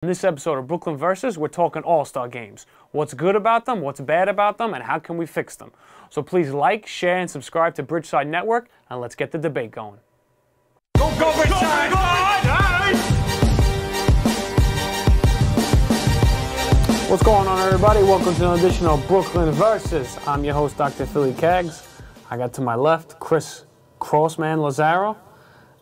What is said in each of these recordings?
In this episode of Brooklyn Versus, we're talking all-star games. What's good about them, what's bad about them, and how can we fix them? So please like, share, and subscribe to Bridgeside Network, and let's get the debate going. Go Bridgeside! What's going on, everybody? Welcome to another edition of Brooklyn Versus. I'm your host, Dr. Philly Kaggs. I got to my left, Chris Crossman Lazaro,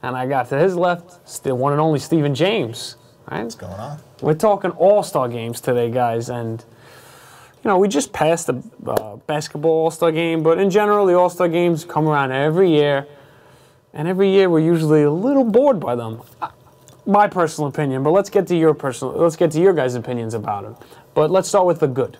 and I got to his left, the one and only Stephen James. Right? What's going on? We're talking all-star games today, guys, and you know, we just passed the basketball all-star game, but in general, the all-star games come around every year, and every year we're usually a little bored by them. My personal opinion, but let's get to your guys' opinions about it. But let's start with the good.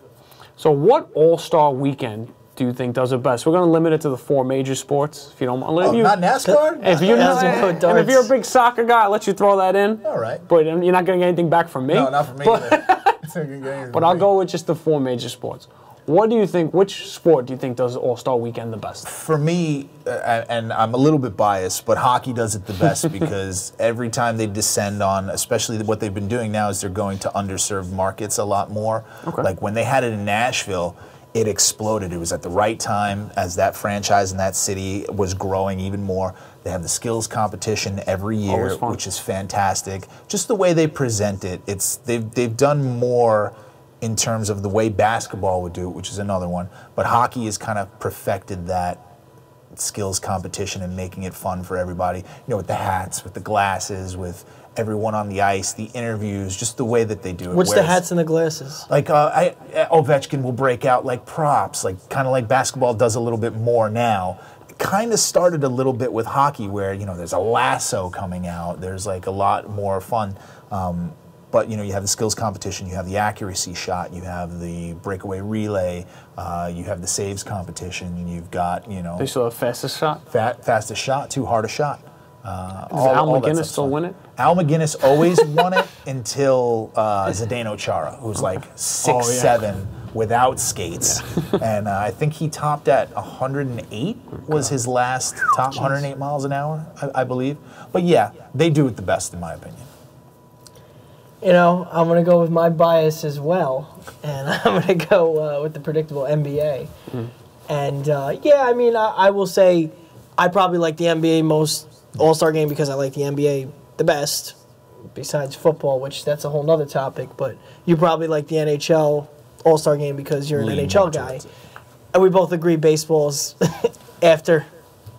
So, what all-star weekend do you think does it best? We're going to limit it to the 4 major sports, if you don't mind. Not NASCAR? If you're a big soccer guy, I'll let you throw that in. All right. But you're not going to get anything back from me. No, not from me either. But I'll go with just the 4 major sports. What do you think, which sport do you think does All-Star Weekend the best? For me, and I'm a little bit biased, but hockey does it the best because every time they descend on, especially what they've been doing now is they're going to underserved markets a lot more. Okay. Like when they had it in Nashville, it exploded. It was at the right time as that franchise in that city was growing even more. They have the skills competition every year, which is fantastic. Just the way they present it, they've done more in terms of the way basketball would do it, which is another one. But hockey has kind of perfected that skills competition and making it fun for everybody. You know, with the hats, with the glasses, with everyone on the ice, the interviews, just the way that they do it. What's the hats and the glasses? Like Ovechkin will break out like props, like kind of like basketball does a little bit more now. It kind of started a little bit with hockey where, you know, there's a lasso coming out. There's like a lot more fun. But, you know, you have the skills competition, you have the accuracy shot, you have the breakaway relay, you have the saves competition, you've got, you know... They still have fastest shot? Fastest shot, too hard a shot. Does Al McGinnis still win it? Al McGinnis always won it until Zdeno Chara, who's like 6'7", without skates. Yeah. And I think he topped at 108 was his last top, 108 miles an hour, I believe. But yeah, they do it the best in my opinion. You know, I'm going to go with my bias as well, and I'm going to go with the predictable NBA. And, yeah, I mean, I will say I probably like the NBA most All-Star game because I like the NBA the best, besides football, which that's a whole nother topic. But you probably like the NHL All-Star game because you're an NHL guy. And we both agree baseball's after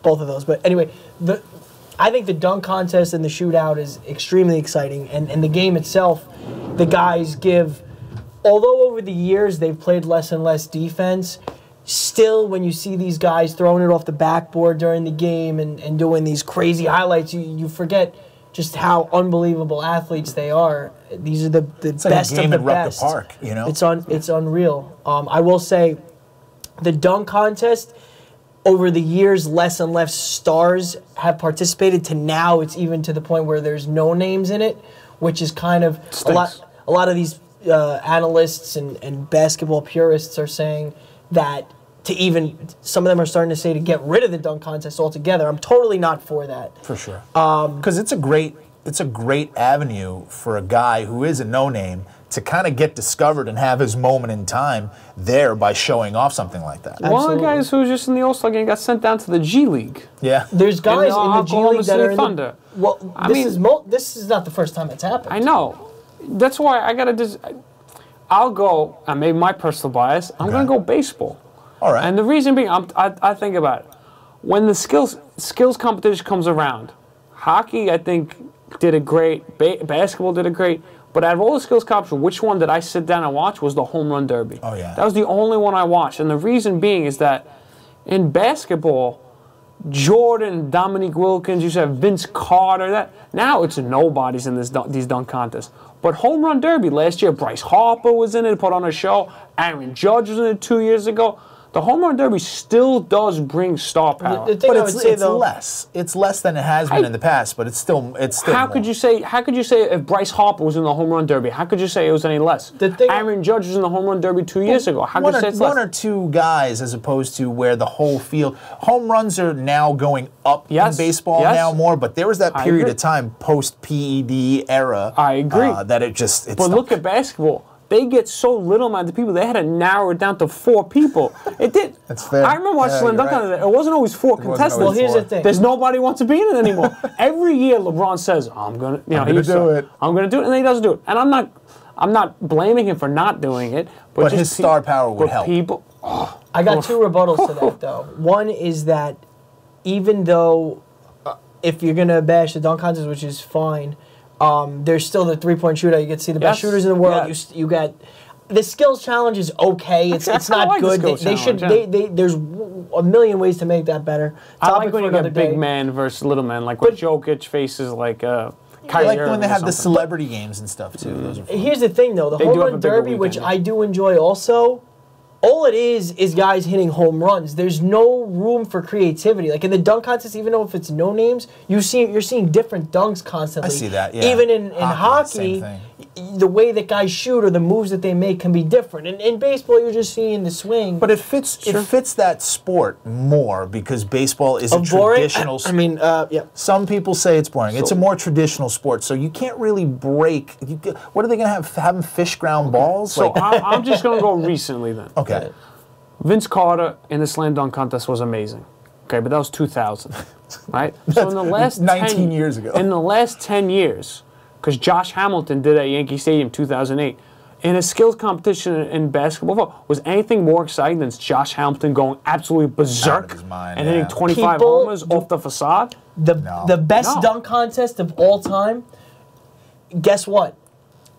both of those. But anyway, I think the dunk contest and the shootout is extremely exciting. And the game itself, the guys give, although over the years they've played less and less defense, still when you see these guys throwing it off the backboard during the game and doing these crazy highlights, you forget just how unbelievable athletes they are. These are the best like of the at best. Rucker Park, you know? It's unreal. I will say the dunk contest, over the years, less and less stars have participated to now it's even to the point where there's no names in it, which is kind of a lot of these analysts and basketball purists are saying that some of them are starting to say to get rid of the dunk contest altogether. I'm totally not for that. For sure. Because it's a great avenue for a guy who is a no-name to kind of get discovered and have his moment in time there by showing off something like that. Absolutely. One of the guys who was just in the All-Star game got sent down to the G League. Yeah. There's guys in the G League that are in Thunder. Well, this is not the first time it's happened. I know. That's why I got to I'll go, and maybe my personal bias, I'm going to go baseball. All right. And the reason being, I think about it. When the skills competition comes around, hockey, I think, did it great. Basketball did it great. But out of all the skills competition, which one did I sit down and watch was the home run derby. Oh, yeah. That was the only one I watched. And the reason being is that in basketball, Jordan, Dominique Wilkins, you have Vince Carter. Now it's nobodies in these dunk contests. But home run derby last year, Bryce Harper was in it, put on a show. Aaron Judge was in it 2 years ago. the home run derby still does bring star power. The thing But I would say, it's though, less. It's less than it has been in the past, but it's still How more. could you say if Bryce Harper was in the home run derby? How could you say it was any less? Aaron Judge was in the home run derby 2 years ago. How could you say it's less? One or two guys, as opposed to where the whole field. Home runs are now going up in baseball now more, but there was that period of time post PED era. I agree that it just. But look at basketball. They get so little amount of people. They had to narrow it down to 4 people. It did. That's fair. I remember watching slam dunk on it. It wasn't always 4 contestants. Well, here's the thing. There's nobody wants to be in it anymore. Every year, LeBron says, "I'm gonna, I'm gonna do it. I'm gonna do it," and then he doesn't do it. And I'm not blaming him for not doing it. But his star power would help. People. I got 2 rebuttals to that, though. One is that even though if you're going to bash the dunk contest, which is fine, there's still the three-point shootout. You get to see the best shooters in the world. Yes. You got the skills challenge is okay. It's not like good. The They should. There's a million ways to make that better. I like when you get big man versus little man, like when Jokic faces like Kyrie like when Irving they or have the something. celebrity games and stuff too. Those are fun. Here's the thing, though. The They home do have a run bigger derby, which weekend, I do enjoy also, all it is guys hitting home runs. There's no room for creativity. Like in the dunk contest, even though if it's no names, you're seeing different dunks constantly. I see that, yeah. Even in Hockey, hockey, same the way that guys shoot or the moves that they make can be different. And in baseball, you're just seeing the swing. But it fits that sport more because baseball is a traditional sport. I mean, yeah. Some people say it's boring. It's a more traditional sport, so you can't really break. What are they going to have them fish ground balls? So I'm just going to go recently then. Okay. Vince Carter in the slam dunk contest was amazing. Okay, but that was 2000, right? So in the last 19 years ago. In the last 10 years, because Josh Hamilton did at Yankee Stadium 2008, in a skills competition in basketball, was anything more exciting than Josh Hamilton going absolutely berserk and hitting 25 homers off the facade? The best dunk contest of all time, guess what?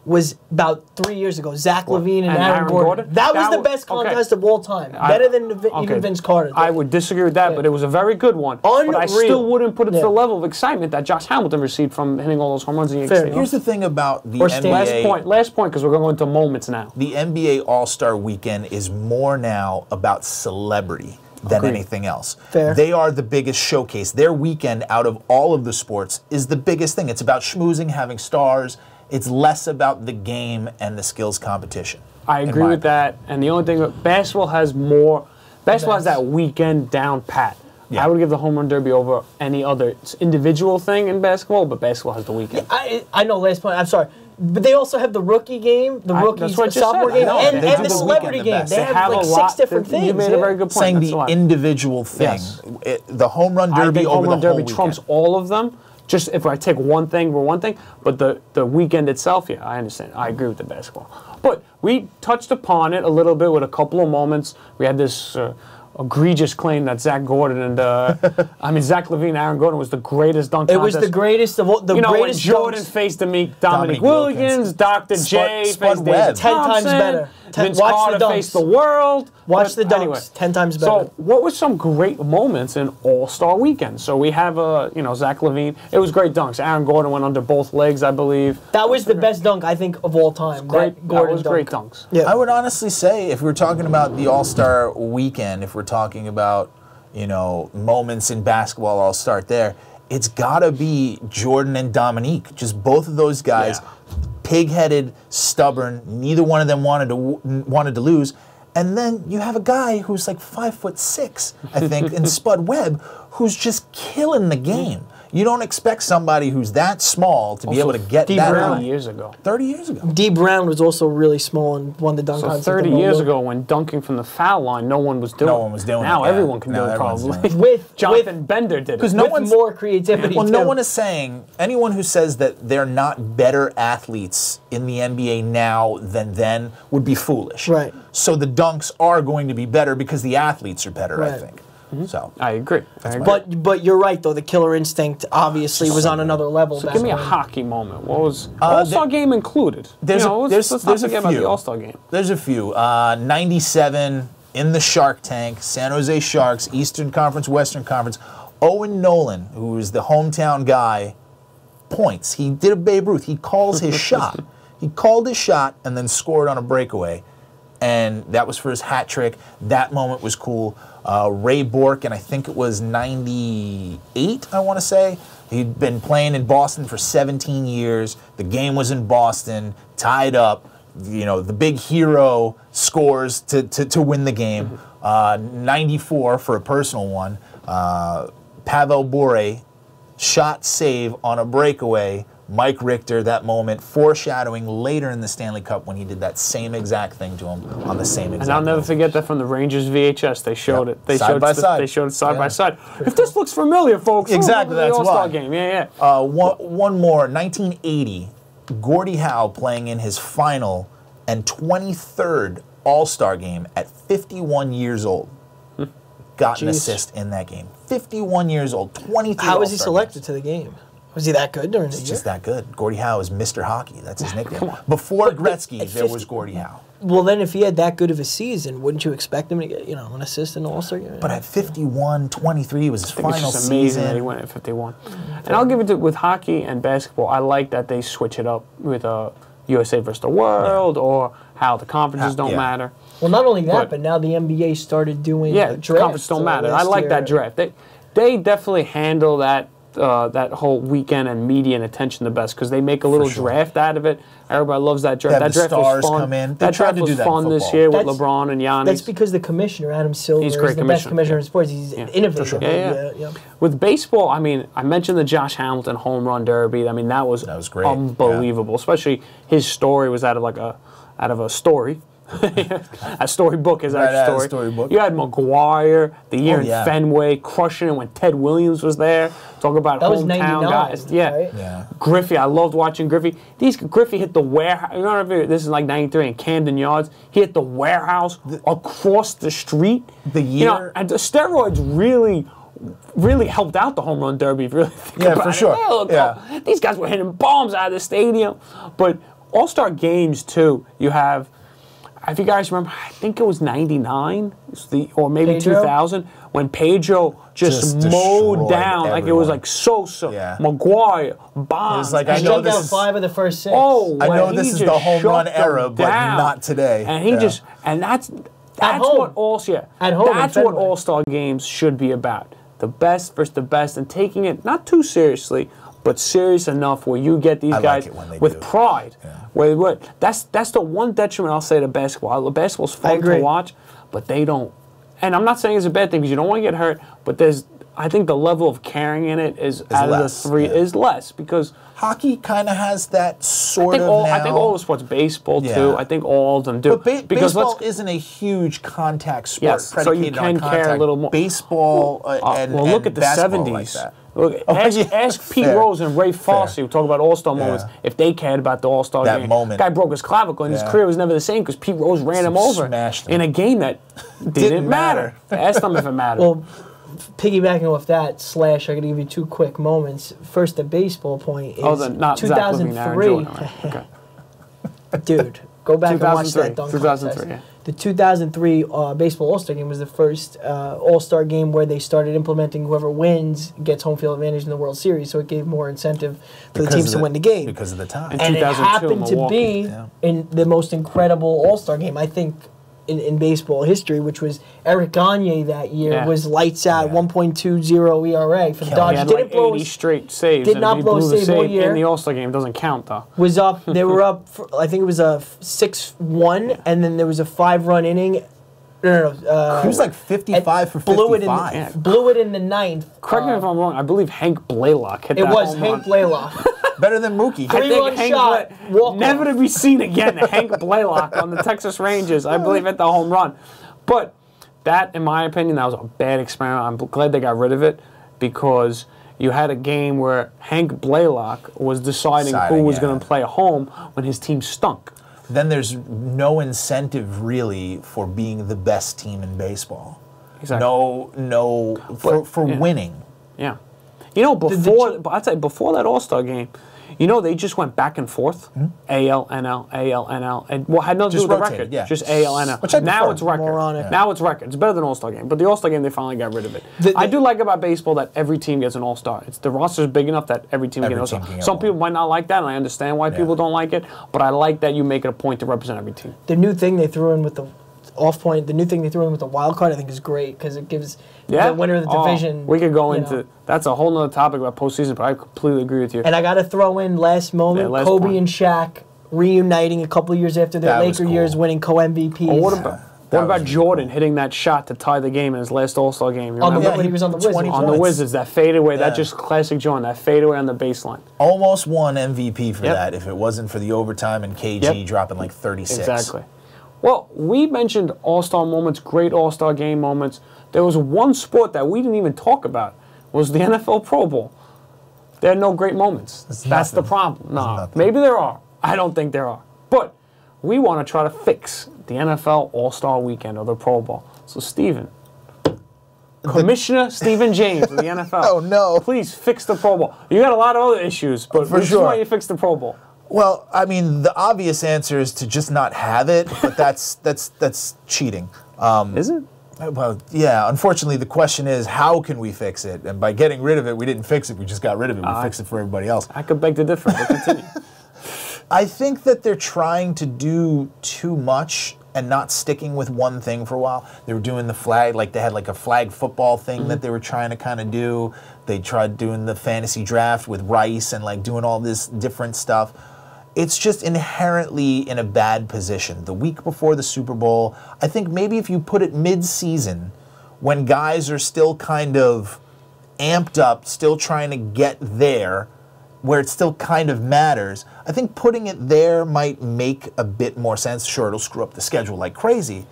Was about 3 years ago. Zach LaVine and Aaron Gordon. That was the best contest of all time. Better than even Vince Carter. I would disagree with that, but it was a very good one. Unreal. But I still wouldn't put it to the level of excitement that Josh Hamilton received from hitting all those home runs in Yankee Stadium. Here's the thing about the NBA. Last point, because we're going to go into moments now. The NBA All-Star Weekend is more now about celebrity than anything else. Fair. They are the biggest showcase. Their weekend out of all of the sports is the biggest thing. It's about schmoozing, having stars. It's less about the game and the skills competition. I agree with that. And the only thing, basketball has that weekend down pat. Yeah. I would give the home run derby over any other individual thing in basketball, but basketball has the weekend. I know, last point, I'm sorry. But they also have the rookie game, the sophomore game, and the celebrity game. They have like 6 different things. You made a very good point. Saying the individual thing. Yes. The home run derby I think over home run the whole derby weekend. trumps all of them. Just if I take one thing for one thing, but the weekend itself, yeah, I understand. I agree with the basketball. But we touched upon it a little bit with a couple of moments. We had this egregious claim that Zach Gordon and Zach LaVine and Aaron Gordon was the greatest dunk contest. It was the greatest of all. When Jordan faced Dominique Wilkins, Dr. J faced David 10 times better. Vince Watch Carter the dunks. faced the world. Watch the dunks. Anyway, 10 times better. So, what were some great moments in All-Star Weekend? So we have Zach LaVine. It was great dunks. Aaron Gordon went under both legs, I believe. That was the best dunk I think of all time. That was great dunks. Yeah. I would honestly say, if we're talking about the All-Star Weekend, if we're talking about moments in basketball, I'll start there. It's gotta be Jordan and Dominique. Just both of those guys. Yeah. Pig-headed, stubborn. Neither one of them wanted to lose. And then you have a guy who's like 5'6", I think, in Spud Webb, who's just killing the game. You don't expect somebody who's that small to be able to get that high. 30 years ago. 30 years ago. D. Brown was also really small and won the dunk contest. 30 years ago, when dunking from the foul line, no one was doing it. No one was doing it. Now everyone can do it, probably. Jonathan Bender did it. Because more creativity. Well, no one is saying, anyone who says that they're not better athletes in the NBA now than then would be foolish. Right. So the dunks are going to be better because the athletes are better, right. I think. Mm-hmm. So I agree. But you're right though. The killer instinct obviously was on another level. So give me a hockey moment. What was All-Star game included? Let's not forget about the All-Star game. There's a few. 97 in the Shark Tank, San Jose Sharks, Eastern Conference, Western Conference. Owen Nolan, who is the hometown guy, points. He did a Babe Ruth. He calls his shot. He called his shot and then scored on a breakaway. and that was for his hat trick. That moment was cool. Ray Bork, and I think it was 98, I want to say. He'd been playing in Boston for 17 years. The game was in Boston, tied up. You know, the big hero scores to win the game. 94 for a personal one. Pavel Bure, shot save on a breakaway. Mike Richter, that moment, foreshadowing later in the Stanley Cup when he did that same exact thing to him on the same exact And I'll never moment. forget that from the Rangers VHS. They showed it. They Side showed by it, side. They showed it side Yeah. by side. If this looks familiar, folks, Exactly, the that's All-Star why. game. Yeah, One more, 1980, Gordie Howe playing in his final and 23rd All-Star game at 51 years old. Got an Jeez. assist in that game. 51 years old, 23 How was he All-Star selected games. to the game? Was he that good during the It's year? just that good. Gordie Howe is Mr. Hockey. That's his nickname. Before Gretzky, at there was 50 Gordie Howe. Well, then if he had that good of a season, wouldn't you expect him to get, an assist in the All-Star game? But at 51, 23 was his I think it's final just amazing season. that he went at 51. And I'll give it to with hockey and basketball. I like that they switch it up with USA versus the World or how the conferences don't Yeah. matter. Well, not only that, But- but now the NBA started doing Yeah, drafts. conferences don't matter. I last like year. that draft. They definitely handle that whole weekend and media and attention the best because they make a little sure. draft out of it. Everybody loves that draft. Have That the draft stars was fun. come in. They That tried draft to was do that in fun this football. year with That's- LeBron and Giannis. That's because the commissioner, Adam Silver, He's a is great the best commissioner, commissioner yeah. in sports. He's innovative. Yeah. Yeah. With baseball, I mean, I mentioned the Josh Hamilton home run derby. I mean, that was great, unbelievable. Especially his story was out of a story. A storybook is Right out of our a story. storybook. You had McGuire, the year in yeah. Fenway, crushing it when Ted Williams was there. Talk about That was hometown 99, guys. Yeah. right? Yeah. Griffey, I loved watching Griffey. Griffey hit the warehouse. You know, this is like '93 in Camden Yards. He hit the warehouse across the street. The year- and the steroids really helped out the home run derby. If you really think Yeah, about for it. sure. Look, Yeah. these guys were hitting bombs out of the stadium. But All-Star games too. You have. If you guys remember, I think it was '99, or maybe Pedro? 2000, when Pedro just mowed destroyed down like it was everyone. like Sosa, Yeah. McGuire, Bonds. It was like, I He know struck this out is- 5 of the first 6. Oh, I when know he this is just the home run shut era, them but down. not today. And he Yeah. that's home. what At home in that's what Fenway. All-Star games should be about. The best versus the best, and taking it not too seriously, but serious enough where you get these I like guys it when they with do. pride. Where that's the one detriment I'll say to basketball. Basketball's fun agree. to watch, but they don't. And I'm not saying it's a bad thing because you don't want to get hurt, but I think the level of caring in it is out less, of the three yeah. is less because Hockey kind of has that sort of now. I think all the sports, baseball too. Yeah. I think all of them do. But because baseball let's isn't a huge contact sport. Yes, so you predicated can on care a contact. little more. Baseball and well, look at the basketball '70s. like that. Look, Oh, ask, yeah, ask Pete fair. Rose and Ray Fosse, who talk about All-Star moments, if they cared about the All-Star That game. moment. Guy broke his clavicle, and his Yeah. career was never the same because Pete Rose ran him over Smashed him. in a game that didn't matter. matter. Ask them if it mattered. Well, piggybacking off that, / I got to give you 2 quick moments. First, the baseball point is not Zach Levine, Aaron 2003. Jordan, right? Okay. Dude, go back and watch 2003, that dunk 2003, contest. yeah. The 2003 baseball All-Star game was the first All-Star game where they started implementing whoever wins gets home field advantage in the World Series, so it gave more incentive for the Because teams of to win the game. because of the time. And And it 2002 happened to Milwaukee. be in the most incredible All-Star game, I think, in baseball history, which was Eric Gagne that year, Yeah. was lights out, Yeah. 1.20 ERA for the Killing He Dodgers. had Didn't like blow 80 straight saves. did and not he blow a blew the save all year. in the All-Star game. Doesn't count, though. was up. They were up. I think it was a 6-1, and then there was a 5-run inning. No. He was like 55 for 55. Blew it in the 9th. Correct me if I'm wrong. I believe Hank Blaylock hit It that was home Hank run. Blaylock. Better than Mookie. I think Three-run Hank shot, walk-off. never to be seen again. Hank Blaylock on the Texas Rangers, I believe, hit the home run. But that, in my opinion, that was a bad experiment. I'm glad they got rid of it because you had a game where Hank Blaylock was deciding who was going to play home when his team stunk. Then there's no incentive really for being the best team in baseball. Exactly. For winning. Yeah. You know, before I'd say before that All-Star game, You know, they just went back and forth. AL, NL, AL, NL, and had nothing to do with the record. Yeah. Just AL, NL. Which I now prefer. it's record. Moronic. Now it's record. It's better than All-Star Game. But the All-Star Game, they finally got rid of it. I do like about baseball that every team gets an All-Star. It's the roster's big enough that every team gets an All-Star. Some people might not like that, and I understand why people don't like it. But I like that you make it a point to represent every team. The new thing they threw in with the off-point, the new thing they threw in with the wild card, I think is great because it gives the winner of the division. We could go into that's a whole nother topic about postseason, but I completely agree with you. And I got to throw in last moment, Kobe and Shaq reuniting a couple of years after their Laker years, winning co-MVPs. Oh, what about Jordan hitting that shot to tie the game in his last All-Star game? When he was on the Wizards. On the Wizards, that fadeaway, that just classic Jordan, that fadeaway on the baseline. Almost won MVP for that if it wasn't for the overtime and KG dropping like 36. Exactly. Well, we mentioned All-Star moments, great All-Star game moments. There was one sport that we didn't even talk about, was the NFL Pro Bowl. There are no great moments. That's the problem. No, maybe there are. I don't think there are. But we want to try to fix the NFL All-Star Weekend or the Pro Bowl. So, Steven, Commissioner Stephen James of the NFL. Oh, no. Please fix the Pro Bowl. You got a lot of other issues, but we just want you to fix the Pro Bowl. Well, I mean, the obvious answer is to just not have it, but that's cheating. Is it? Well, yeah. Unfortunately, the question is, how can we fix it? And by getting rid of it, we didn't fix it. We just got rid of it. We fixed it for everybody else. I could beg to differ, but continue. I think that they're trying to do too much and not sticking with one thing for a while. They were doing the flag, like they had like a flag football thing that they were trying to kind of do. They tried doing the fantasy draft with Rice and like doing all this different stuff. It's just inherently in a bad position. The week before the Super Bowl, I think maybe if you put it mid-season, when guys are still kind of amped up, still trying to get there, where it still kind of matters, I think putting it there might make a bit more sense. Sure, it'll screw up the schedule like crazy,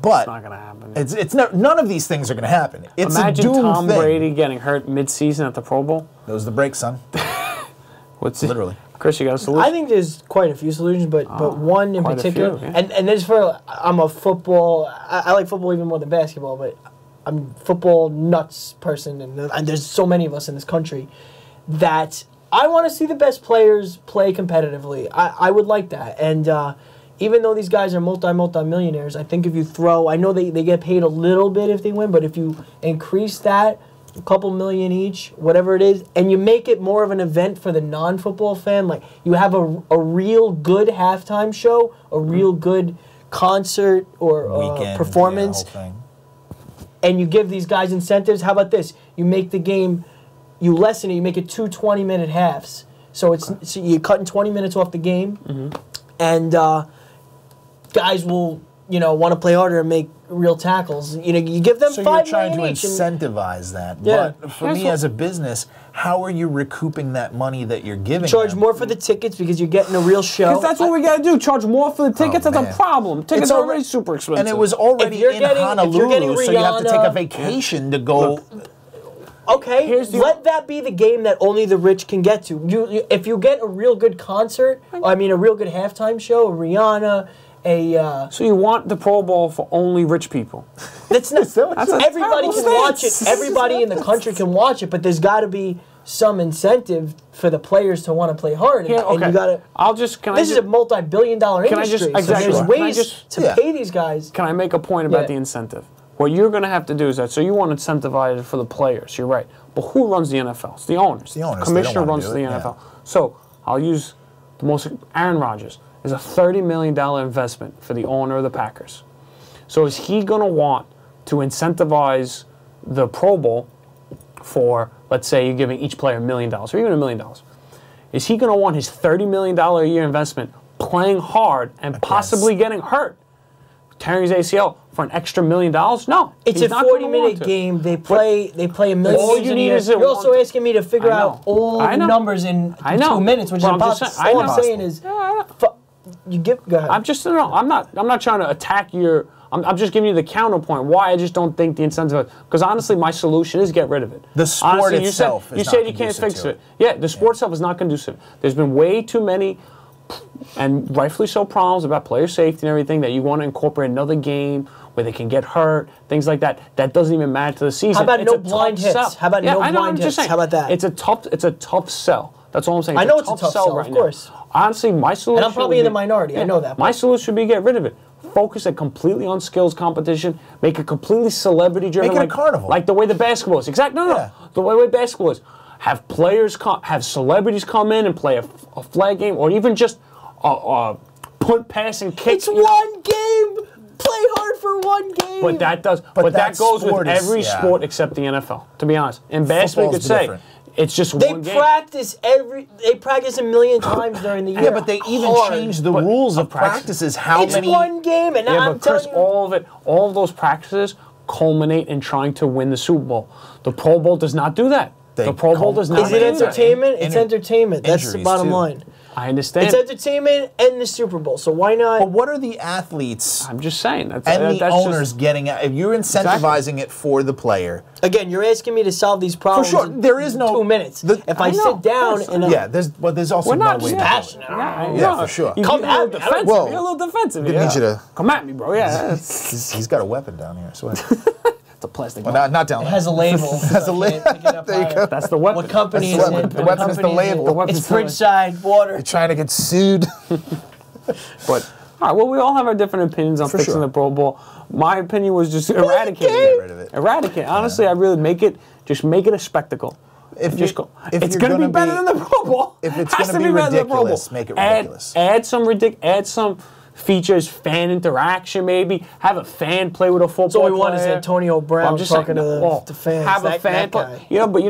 but it's not going to happen. It's none of these things are going to happen. It's Imagine a doomed Tom thing. Brady getting hurt mid-season at the Pro Bowl. Those are the breaks, son. What's it? Literally. Chris, you got a solution? I think there's quite a few solutions, but one in particular, and this is for, I'm a football, I like football even more than basketball, but I'm a football nuts person, and there's so many of us in this country that I want to see the best players play competitively. I would like that, and even though these guys are multi-millionaires, I think if you throw, I know they get paid a little bit if they win, but if you increase that, a couple million each, whatever it is, and you make it more of an event for the non-football fan, like you have a real good halftime show, a real good concert or Weekend, performance, and you give these guys incentives. How about this? You make the game, you lessen it, you make it 2 20-minute halves. So so you're cutting 20 minutes off the game, and guys will want to play harder and make real tackles. You give them $5 million each. So you're trying to incentivize that. Yeah. But for me as a business, how are you recouping that money that you're giving Charge them? more for the tickets because you're getting a real show. Because that's what we got to do. Charge more for the tickets. That's man. a problem. Tickets are already super expensive. And it was already in Honolulu, so you have to take a vacation to go. Okay, let that be the game that only the rich can get to. If you get a real good concert, a real good halftime show, a Rihanna, So you want the Pro Bowl for only rich people? That's not. Everybody can watch it. Everybody in the country can watch it, but there's got to be some incentive for the players to want to play hard. And you got to. This is a multi-billion-dollar industry. Exactly. So there's ways to pay these guys. Can I make a point about the incentive? What you're going to have to do is that, so you want to incentivize it for the players, you're right. But who runs the NFL? It's the owners. The owners. Commissioner runs the NFL. So I'll use the most, Aaron Rodgers is a $30 million investment for the owner of the Packers. So is he going to want to incentivize the Pro Bowl for, let's say you're giving each player $1 million, or even $1 million. Is he going to want his $30 million a year investment playing hard and possibly getting hurt, tearing his ACL for an extra $1 million? No, it's a 40-minute game. They play $1 million. All you need is you're also asking me to figure out all the numbers in 2 minutes, which is impossible. All I'm saying is, you give. Go ahead. I'm not trying to attack your. I'm just giving you the counterpoint. Why I just don't think the incentive. Because honestly, my solution is get rid of it. The sport honestly, itself. You said you can't fix it. Yeah, the sport itself is not conducive. There's been way too many, and rightfully so, problems about player safety and everything that you want to incorporate another game where they can get hurt, things like that. That doesn't even matter to the season. How about no blind hits? How about no blind hits? How about that? It's a tough sell That's all I'm saying. I know it's a tough sell, right of course. now. Honestly, my solution. And I'm probably in the minority. I know that. My solution would be get rid of it. Focus it completely on skills competition. Make it completely celebrity-driven. Make it a carnival. Like the way the basketball is. Exactly. No. The way basketball is. Have players have celebrities come in and play a flag game, or even just punt, pass, and kick. It's one game. Play hard for one game. But that does. But that goes with every sport except the NFL. To be honest, in basketball, you could say it's just one game. They practice a million times during the year. Yeah, but they even changed the rules of practices. It's one game, and yeah, but Chris, all of those practices culminate in trying to win the Super Bowl. The Pro Bowl does not do that. The Pro Bowl does not. Is it entertainment? It's entertainment. That's the bottom line. I understand. It's entertainment and the Super Bowl, so why not? But what are the athletes? I'm just saying. The owners getting at? If you're incentivizing it for the player. Again, you're asking me to solve these problems. For sure, there is no 2 minutes. If I sit down and there's also no way. Passionate. Yeah, for sure. Come at me. You're a little defensive. Didn't need you to come at me, bro. Yeah. He's got a weapon down here. So. It's a plastic. Well, not down there. It has a label. It has a label. There you go. That's the weapon. What company is it? The weapon is the label. It's Bridgeside water. You're trying to get sued. But all right, well, we all have our different opinions on fixing the Pro Bowl. My opinion was just eradicate it. Get rid of it. Eradicate. Honestly, I really make it a spectacle. It's going to be better than the Pro Bowl. If it's going to be ridiculous, make it ridiculous. Add some features, fan interaction, maybe have a fan play with a football. So we want is Antonio Brown talking to the fans. Have a fan play. But you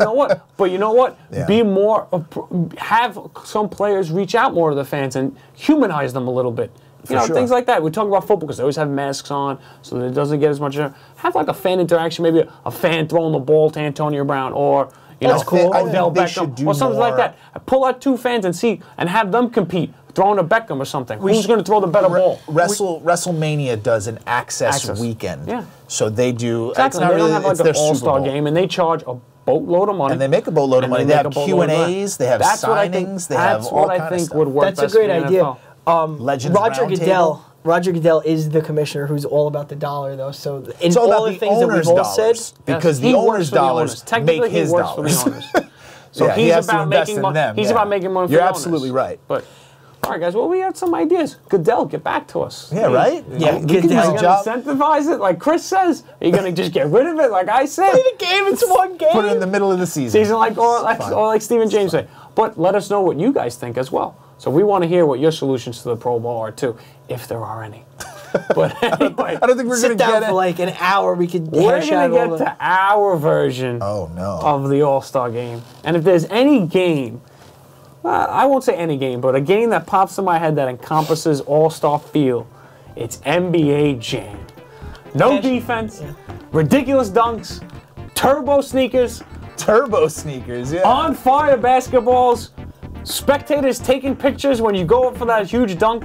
know what? Yeah. Be more. Have some players reach out more to the fans and humanize them a little bit. Things like that. We're talking about football because they always have masks on, so that it doesn't get as much. Have like a fan interaction, maybe a fan throwing the ball to Antonio Brown, or Odell Beckham, or something like that. Pull out 2 fans and have them compete. Throwing a Beckham or something. Who's going to throw the better ball? WrestleMania does an access weekend. Yeah. So they do. Exactly. It's not they really, don't have like it's an all-star game, and they charge a boatload of money. And they make a boatload of money. They have Q&As. They have signings. They have all kind of stuff. That's what I think would work best. That's a great idea. Legends Roundtable. Roger Goodell is the commissioner who's all about the dollar, though. So in all the things that we've all said, because the owners' dollars make his dollars. So he's about making money. He's about making money for the owners. You're absolutely right. But all right, guys. Well, we had some ideas. Goodell, get back to us. Yeah, right. Yeah, Goodell. Are you going to incentivize it, like Chris says? Are you going to just get rid of it, like I said? Play the game. It's one game. Put it in the middle of the season. Like Stephen James said. But let us know what you guys think as well. So we want to hear what your solutions to the Pro Bowl are too, if there are any. But anyway, I don't think we're going to get for like an hour. We could. We're going to get to our version. Of the All-Star Game, and if there's any game. I won't say any game, but a game that pops in my head that encompasses all-star feel, it's NBA Jam. No defense, ridiculous dunks, turbo sneakers, on fire basketballs, spectators taking pictures when you go up for that huge dunk,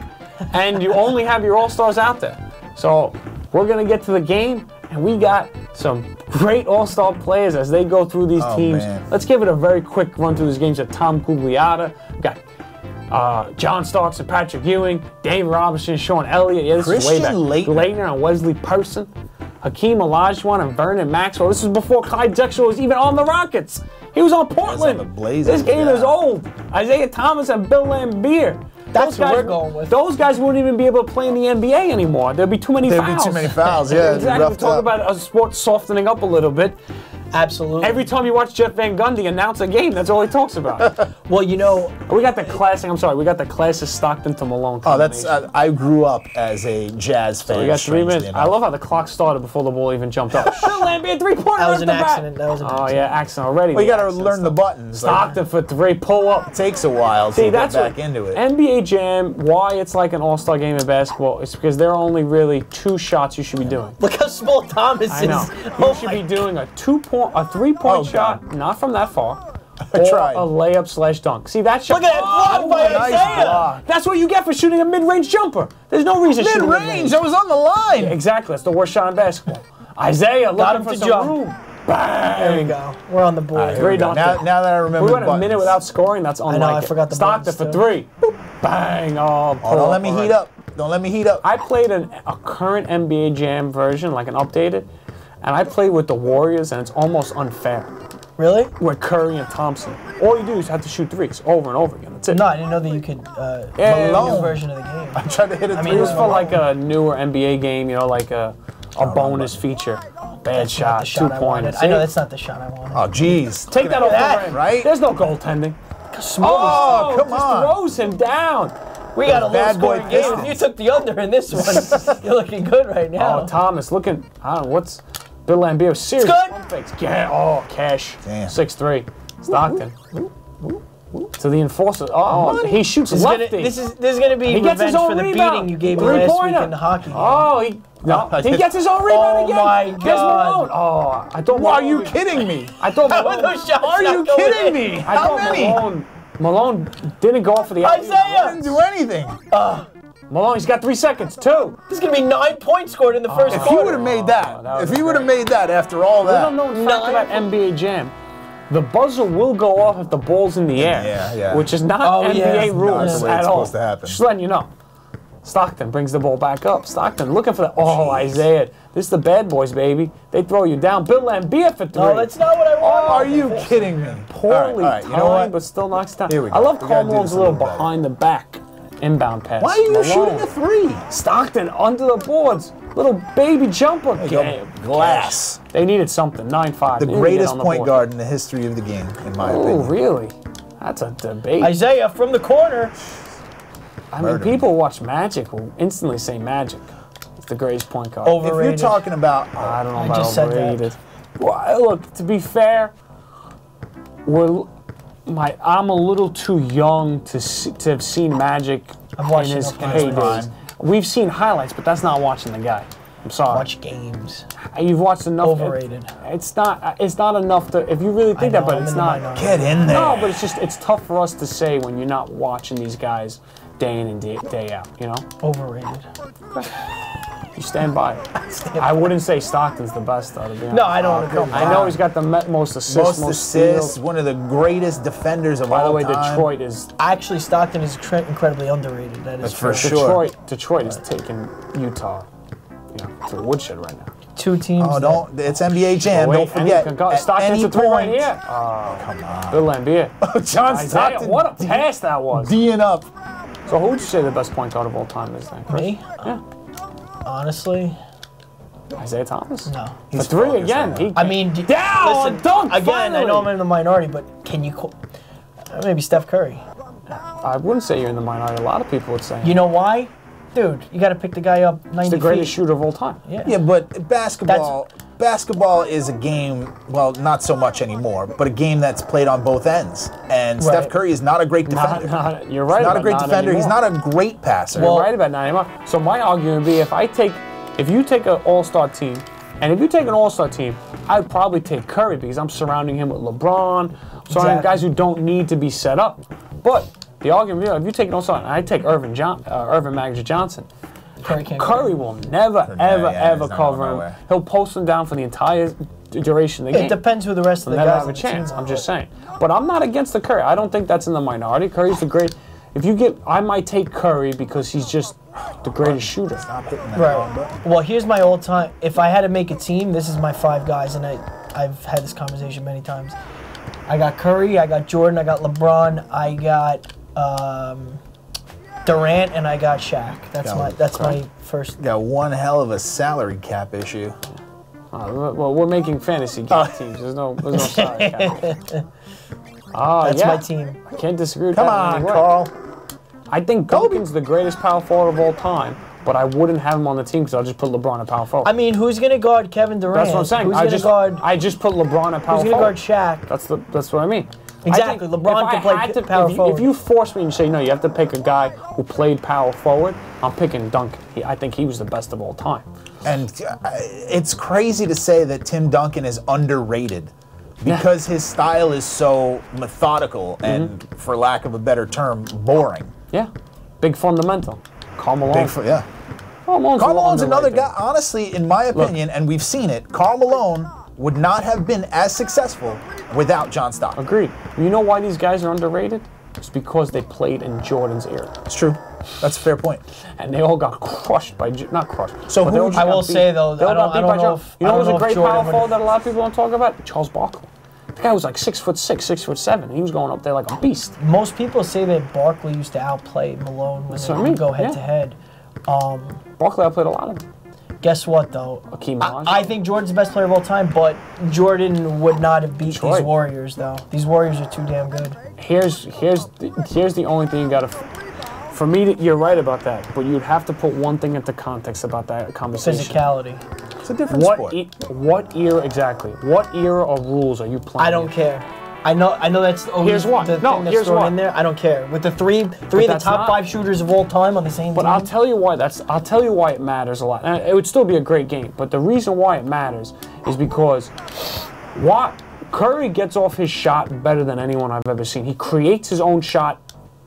and you only have your all-stars out there. So we're going to get to the game, and we got some great all-star players as they go through these teams. Man. Let's give it a very quick run through these games. Of Tom Gugliotta, we got John Starks and Patrick Ewing, Dave Robinson, Sean Elliott. Yeah, this is way back. Leitner and Wesley Person, Hakeem Olajuwon and Vernon Maxwell. This is before Clyde Drexler was even on the Rockets. He was on Portland. On the Blazers, this game is old. Isaiah Thomas and Bill Laimbeer. That's what we're going with. Those guys wouldn't even be able to play in the NBA anymore. There'd be too many fouls. There'd be too many fouls, yeah. Exactly. We're talking about a sport softening up a little bit. Absolutely. Every time you watch Jeff Van Gundy announce a game, that's all he talks about. Well, we got the classic Stockton to Malone. Oh, that's I grew up as a Jazz fan. So we got 3 minutes. I love how the clock started before the ball even jumped up. Bill Laimbeer, 3-pointer. That was an accident. Oh yeah, accident already. Well, you got to learn the buttons. Stockton for 3, pull up. It takes a while to get back into it. NBA Jam, why it's like an all-star game in basketball, it's because there are only really 2 shots you should be doing. Look how small Thomas is. I know. You should be doing a 3-point shot, not from that far, or a layup/dunk. See that shot? Look at that block by Isaiah. That's what you get for shooting a mid-range jumper. There's no reason to shoot mid-range. I was on the line. Yeah, exactly. That's the worst shot in basketball. Isaiah looking for some room. Bang. There we go. We're on the board. Now that I remember, we went a minute without scoring. That's unlike I forgot the Stockton for 3. Boop. Bang. Oh, don't let me heat up. Don't let me heat up. I played a current NBA Jam version, like an updated, and I played with the Warriors, and it's almost unfair. Really? with Curry and Thompson. All you do is have to shoot threes over and over again. That's it. No, I didn't know that you could. Yeah, Malone version of the game. I tried to hit a I three. mean, It was for like a newer NBA game, you know, like a bonus feature. Bad Not shot, the shot I 2 wanted. pointers. I know that's not the shot I wanted. Oh, jeez. Take that off that, the rim. right? There's no goaltending. Oh, come just on. throws him down. We got a low Bad boy scoring game. If Pistons. you took the under in this one, you're looking good right now. Oh, Thomas looking, I don't know, what's Bill Lambier serious good. pump fakes. Yeah, oh, cash. Damn. 6'3". Stockton. To the enforcer. Oh, he shoots This is gonna, lefty. this is gonna be He gets his revenge own for the rebound. beating you gave me last week Three-pointer. in the hockey game. Oh, he gets his own rebound Oh again. my There's God. Malone. Oh, I thought Are Malone. you kidding me? I thought How are Malone. those shots Are not you going kidding in? me? I How thought many? Malone didn't go for the alley-oop. Isaiah! Didn't do anything. Malone, he's got 3 seconds. 2. This is gonna be 9 points scored in the first If he quarter. would have made that that, was if he would have great. made that after all Little that, known fact about NBA Jam. The buzzer will go off if the ball's in the air, yeah. which is not Oh, NBA yeah. rules Not the way at it's all. supposed to happen. Just letting you know. Stockton brings the ball back up. Stockton looking for that. Oh, Isaiah. This is the bad boys, baby. They throw you down. Bill Lambier for 3. No, that's not what I want. are you kidding me? Poorly All right, you know timed, what? but still knocks it down. Here we go. I love We Karl gotta do Malone's this a little little better. behind the back inbound pass. Why are you Malone. shooting a three? Stockton under the boards. Little baby jumper. you go. Game. Glass. They needed something. 9-5. The They needed to get greatest on the point board. guard in the history of the game, in my Oh, opinion. really? That's a debate. Isaiah from the corner. I mean, Murder. people watch Magic will instantly say Magic. It's the greatest point guard. If Overrated. you're talking about, I don't know I about just said that. overrated. Well, look, to be fair, I'm a little too young to have seen Magic I've watched in his enough of his heydays. prime. We've seen highlights, but that's not watching the guy. I'm sorry. Watch games. You've watched enough. Overrated. It's not enough to. If you really think I that, know, but I'm it's in the not. minority. get in there. No, but it's tough for us to say when you're not watching these guys day in and day out. You know. Overrated. You stand by it. I wouldn't say Stockton's the best, though, to be honest. No, I don't agree. come I know he's got the most assists, most most assists, steals. one of the greatest defenders of By the all way, time. Detroit is Actually, Stockton is incredibly underrated. That is That's for true. sure. Detroit is taking Utah, to the woodshed right now. 2 teams. Oh, don't! It's NBA Jam. Oh, wait, don't forget. At Stockton's any a 3 right point, here. come on. Bill Lambier. John Isaiah, Stockton. what a pass that was. D'ing up. So who would you say the best point guard of all time is then, Chris? Me? Yeah. Honestly, Isaiah Thomas? no. For He's 3 focused again. right He I mean, down, listen, dunk, again, I know I'm finally. in the minority, but can you call maybe Steph Curry? I wouldn't say you're in the minority. A lot of people would say You know why? Dude, you got to pick the guy up 90 he's the greatest feet. shooter of all time. Yeah, but basketball is a game, well, not so much anymore, but a game that's played on both ends. And Steph Right. Curry is not a great defender. You're right. He's not a about great defender. He's anymore. not a great passer. You're right about not anymore. So my argument would be if you take an all-star team, and if you take an all-star team, I'd probably take Curry because I'm surrounding him with LeBron, surrounding guys who don't need to be set up. But the argument, if you take an all-star, and I take Irvin Magic Johnson, Curry will never, ever he's not cover going him. nowhere. He'll post him down for the entire duration of the game. It depends who the rest of the Never guys have a on the team chance. are. I'm just saying. But I'm not against the Curry. I don't think that's in the minority. Curry's the great. I might take Curry because he's just the greatest shooter. Stop hitting that Right. wrong button. Well, here's my all-time. If I had to make a team, this is my 5 guys, and I've had this conversation many times. I got Curry, I got Jordan, I got LeBron, I got Durant, and I got Shaq. That's my first. Got one hell of a salary cap issue. Well, we're making fantasy teams. There's no salary cap. That's my team. I can't disagree with Come that in on, any way. Carl. I think Duncan's the greatest power forward of all time, but I wouldn't have him on the team because I'll just put LeBron at power forward. I mean, who's gonna guard Kevin Durant? That's what I'm saying. Who's gonna guard? I just put LeBron at power Who's forward. gonna guard Shaq? That's what I mean. Exactly. I think LeBron if can I play had to- power if forward. If you force me and say, no, you have to pick a guy who played power forward, I'm picking Duncan. I think he was the best of all time. And it's crazy to say that Tim Duncan is underrated because his style is so methodical and, for lack of a better term, boring. Yeah. Big fundamental. Karl Malone. Yeah. Karl Malone's another guy, honestly, in my opinion, and we've seen it, Karl Malone would not have been as successful without John Stockton. Agreed. You know why these guys are underrated? It's because they played in Jordan's era. It's true. That's a fair point. And they all got crushed by, not crushed. So but who they all would just I will got beat- say, though, they all I got beat don't by know Jordan. if- You I know don't who's a know if great Jordan power would- forward that a lot of people don't talk about? Charles Barkley. The guy was like 6'6", 6'7". He was going up there like a beast. Most people say that Barkley used to outplay Malone when they would go head to head. Barkley outplayed a lot of them. Guess what, though? I think Jordan's the best player of all time, but Jordan would not have beat these Warriors, though. These Warriors are too damn good. Here's the only thing you got to... For me, you're right about that, but you'd have to put one thing into context about that conversation. Physicality. It's a different sport. What era exactly? What era of rules are you playing? I don't care. I know that's always the thing that's thrown in there. I don't care. With the three of the top 5 shooters of all time on the same team. But I'll tell you why it matters a lot. And it would still be a great game, but the reason why it matters is because Curry gets off his shot better than anyone I've ever seen. He creates his own shot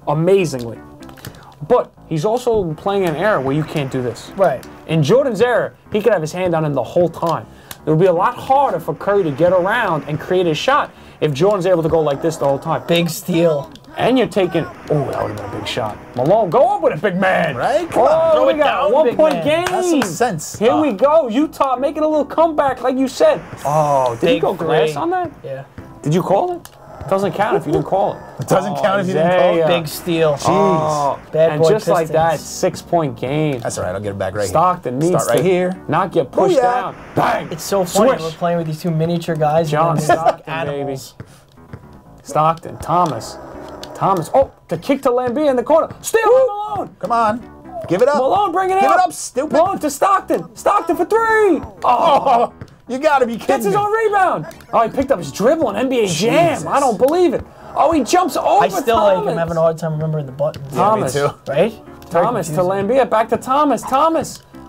amazingly. But he's also playing an era where you can't do this. Right. In Jordan's era, he could have his hand on him the whole time. It would be a lot harder for Curry to get around and create his shot if Jordan's able to go like this the whole time. Big steal. And you're taking, that would have been a big shot. Malone, go up with it, big man. Right? Come on. Throw it down, 1 point game. That's some sense. Here we go. Utah making a little comeback like you said. Oh, did you go glass on that? Yeah. Did you call it? It doesn't count if you didn't call it. It doesn't count if you didn't call it? Big steal. Jeez. Oh, Bad boy and just Pistons. like that, 6-point game. That's all right. I'll get it back right Stockton here. needs Start right to here. not get pushed down. Bang. It's so funny. Swish. We're playing with these 2 miniature guys. John Stockton, animals. baby. Stockton, Thomas. Oh, the kick to Lambeer in the corner. Steal Malone. Come on. Give it up. Malone, bring it up. Give it up, stupid. Malone to Stockton. Stockton for 3. Oh, you got to be kidding gets his me. own rebound. Oh, he picked up his dribble in NBA Jam. Jesus. I don't believe it. Oh, he jumps over I still Thomas. like him having a hard time remembering the buttons. Thomas. Yeah, me too. Right? Thomas to Lambeer. Back to Thomas.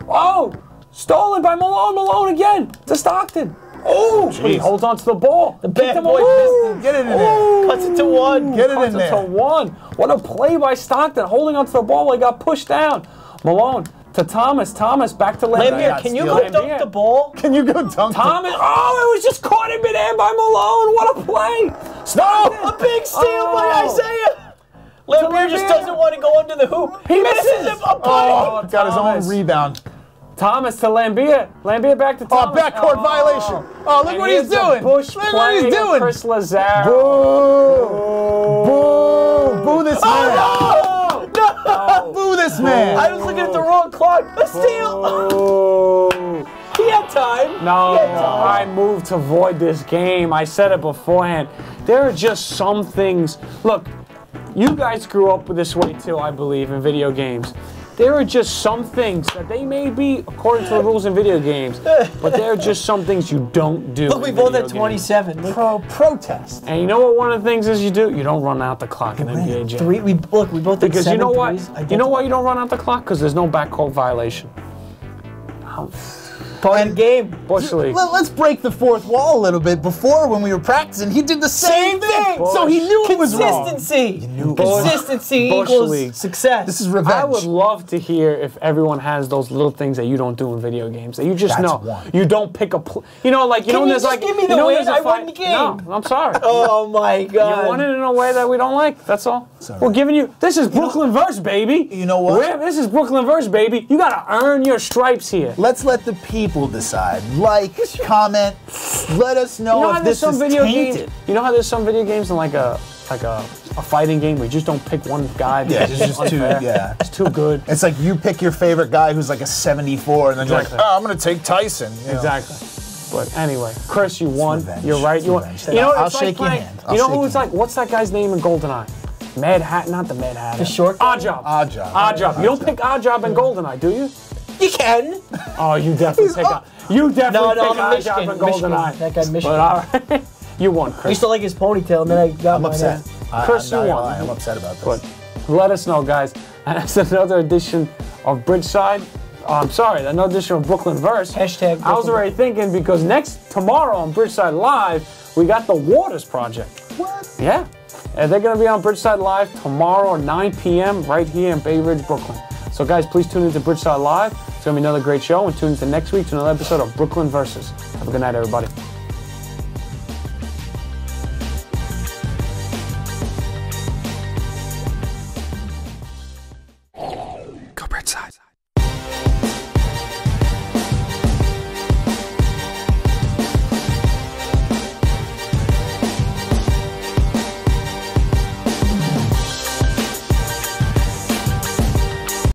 Oh, stolen by Malone. Malone again to Stockton. Oh, but he holds on to the ball. The bad boy Pistons. Get it in there. Cuts it to 1. Get it in Cuts there. it to 1. What a play by Stockton, holding onto the ball while he got pushed down. Malone to Thomas. Thomas back to Lambeer. Lambeer, can you go dunk the ball? Can you go dunk Thomas. Oh, it was just caught in midair by Malone. What a play. Stockton. A big steal by Isaiah. Lambeer just doesn't want to go under the hoop. He misses him. A Oh, got his Thomas. own rebound. Thomas to Lambeer. Lambeer back to Thomas. Oh, backcourt violation. Oh, look And what he's here's a doing. Bush Look what he's play of doing. Chris Lazaro. Boo. Boo this man. No! Boo this man. I was looking at the wrong clock. A steal! Oh. He had time. No, He had time. I moved to void this game. I said it beforehand. There are just some things. Look, you guys grew up this way too, I believe, in video games. There are just some things that they may be according to the rules in video games, but there are just some things you don't do. Look, we in both video at 27. games. Protest. And you know what one of the things is you do? You don't run out the clock in NBA Jam. We both did Because 7 you know what? threes. You know why you don't run out the clock? Because there's no backcourt violation. Part of the game. Bush League. Let's break the fourth wall a little bit. Before, when we were practicing, he did the same thing. So he knew it was wrong. Consistency. Consistency equals League. success. This is revenge. I would love to hear if everyone has those little things that you don't do in video games. That you just That's know. one. You don't pick a. You know, like you Can know, you there's just like give me you the know, win? there's a I won fight- the game. No, I'm sorry. Oh my God. You won it in a way that we don't like. That's all. Sorry. We're giving you. This is Brooklyn verse, baby. You know what? This is Brooklyn verse, baby. You gotta earn your stripes here. Let's let the people decide. Like, comment, let us know, You know how if there's this some is video tainted. games. You know how there's some video games in like a fighting game where you just don't pick one guy. Yeah, because it's just too. unfair. Yeah, It's too good. it's like you pick your favorite guy who's like a 74, and then Exactly. you're like, oh, I'm gonna take Tyson. You know? Exactly. But anyway, Chris, you won. revenge. You're right. It's You won. revenge. You know what I'll it's like shake your playing? hand. You know I'll who shake it's your like? What's that guy's name in GoldenEye? Mad Hat, not the Mad Hat. The short guy? Oddjob. Oddjob. Oddjob. You don't pick Oddjob in GoldenEye, do you? You can. Oh, you definitely pick. You definitely No, pick I'm Oddjob in Michigan. GoldenEye. That guy Michigan. But all right, you won, I used Chris. to like his ponytail, and then I got I'm mine upset. out. Chris, I'm you not won. gonna lie, I'm upset about this. But let us know, guys. And that's another edition of Bridgeside. I'm sorry, another edition of Brooklyn Verse. Hashtag I was Brooklyn. already thinking because tomorrow on Bridgeside Live, we got the Waters Project. What? Yeah. And they're going to be on Bridgeside Live tomorrow at 9 p.m. right here in Bay Ridge, Brooklyn. So, guys, please tune into Bridgeside Live. It's going to be another great show. And tune into next week to another episode of Brooklyn Versus. Have a good night, everybody.